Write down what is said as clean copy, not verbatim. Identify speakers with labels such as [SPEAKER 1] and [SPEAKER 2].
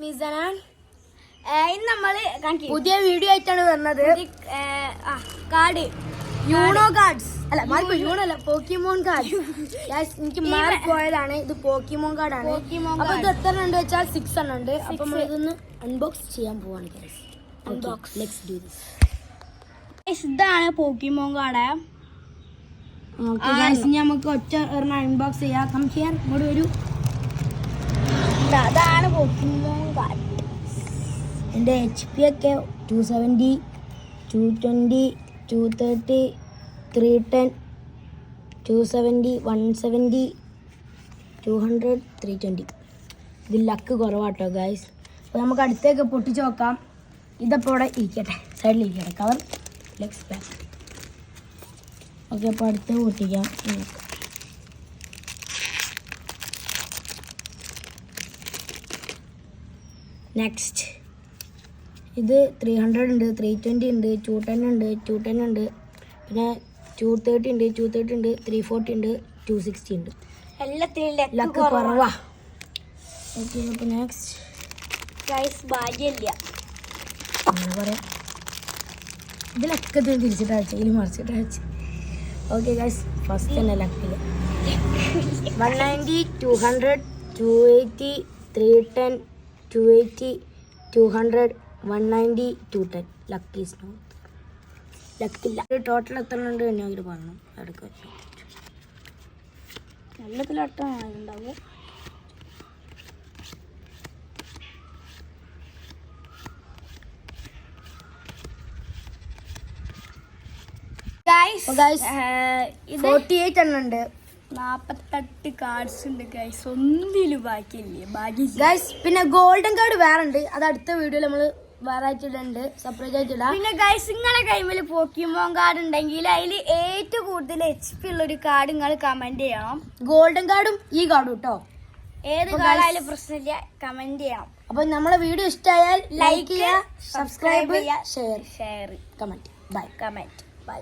[SPEAKER 1] മിസനാൻ.
[SPEAKER 2] ഇന്ന് നമ്മള്
[SPEAKER 1] പുതിയ വീഡിയോ ആയിട്ടാണ് വന്നത്.
[SPEAKER 2] കാർഡ്
[SPEAKER 1] യൂണോ കാർഡ്സ് അല്ല മാർക്ക് യൂണോ അല്ല പോക്കിമോൺ കാർഡ്. എനിക്ക് മാർക്ക് പോയതാണ്. ഇത് പോക്കിമോൺ കാർഡാണ്. അപ്പൊ ഇത് എത്ര ഉണ്ട് വെച്ചാൽ 6 എണ്ണം ഉണ്ട്. അപ്പൊ നമ്മൾ ഇതൊന്ന് അൺബോക്സ് ചെയ്യാൻ പോവാണ്.
[SPEAKER 2] ഇതാണ് പോക്കിമോൺ കാർഡ്.
[SPEAKER 1] നമുക്ക് ഒറ്റ ഒരെണ്ണം അൺബോക്സ് ചെയ്യാം. കം ഹിയർ, ഇങ്ങോട്ട് വരൂ.
[SPEAKER 2] അതാണ് പോക്കിമോൺ കാർഡ്.
[SPEAKER 1] എൻ്റെ HP ഒക്കെ 270, 220, 230, 310, 270, 170, 200, 320. ഇത് ലക്ക് കുറവാട്ടോ ഗൈസ്. അപ്പോൾ നമുക്ക് അടുത്തേക്ക് പൊട്ടിച്ച് നോക്കാം. ഇതപ്പോൾ ഇവിടെ ഇരിക്കട്ടെ, സൈഡിൽ ഇരിക്കട്ടെ. Cover legs back. ഓക്കെ, അപ്പോൾ അടുത്ത് പൊട്ടിക്കാം. നെക്സ്റ്റ് ഇത് 300 ഉണ്ട്, 320 ഉണ്ട്, 210 ഉണ്ട്, 210 ഉണ്ട്, പിന്നെ 230 ഉണ്ട്, 230 ഉണ്ട്, 340 ഉണ്ട്, 260 ഉണ്ട്.
[SPEAKER 2] എല്ലാത്തിലും
[SPEAKER 1] ലക്ക് കുറവാ. ഓക്കെ, അപ്പോൾ നെക്സ്റ്റ്
[SPEAKER 2] ഗൈസ് ഭാഗ്യമില്ല.
[SPEAKER 1] അങ്ങനെ പറയാം. ഇതിലൊക്കെ തിരിച്ചിട്ട് അയച്ചു, ഇതിൽ മറിച്ചിട്ട് അയച്ചു. ഓക്കെ ഗൈസ്, ഫസ്റ്റ് തന്നെ ലക്കില്ല. 190, 200, 280, 310, 280, 200, 190, 210. Luck is not. ലക്കില്ല. ടോട്ടൽ എത്ര ഉണ്ട് ഞാൻ ഇത് പറഞ്ഞു. എടുക്കുക
[SPEAKER 2] എല്ലാത്തിലും ഗൈസ്
[SPEAKER 1] 48 എണ്ണം ഉണ്ട്.
[SPEAKER 2] 48 കാർഡ്സ് ഉണ്ട് ഗൈസ്. ഒന്നിലും ബാക്കിയില്ലേ? ഭാഗ്യം
[SPEAKER 1] ഗൈസ്. പിന്നെ ഗോൾഡൻ കാർഡ് വേറെ ഉണ്ട്. അത് അടുത്ത വീഡിയോയിൽ നമ്മൾ വേറെ ആയിട്ടിടുന്നുണ്ട്, സെപ്പറേറ്റ് ആയിട്ടിടാം.
[SPEAKER 2] പിന്നെ ഗൈസ്, നിങ്ങളെ കൈമിൽ പോക്കിമോൺ കാർഡ് ഉണ്ടെങ്കിൽ അതിൽ ഏറ്റവും കൂടുതൽ HP ഉള്ളൊരു കാർഡ് നിങ്ങൾ കമന്റ് ചെയ്യണം.
[SPEAKER 1] ഗോൾഡൻ കാർഡും ഈ കാർഡും കേട്ടോ.
[SPEAKER 2] ഏത് കാർഡായാലും പ്രശ്നമില്ല, കമന്റ് ചെയ്യണം.
[SPEAKER 1] അപ്പൊ നമ്മളെ വീഡിയോ ഇഷ്ടമായാൽ
[SPEAKER 2] ലൈക്ക് ചെയ്യുക,
[SPEAKER 1] സബ്സ്ക്രൈബ് ചെയ്യുക, share,
[SPEAKER 2] share,
[SPEAKER 1] comment. Bye.
[SPEAKER 2] Comment. By.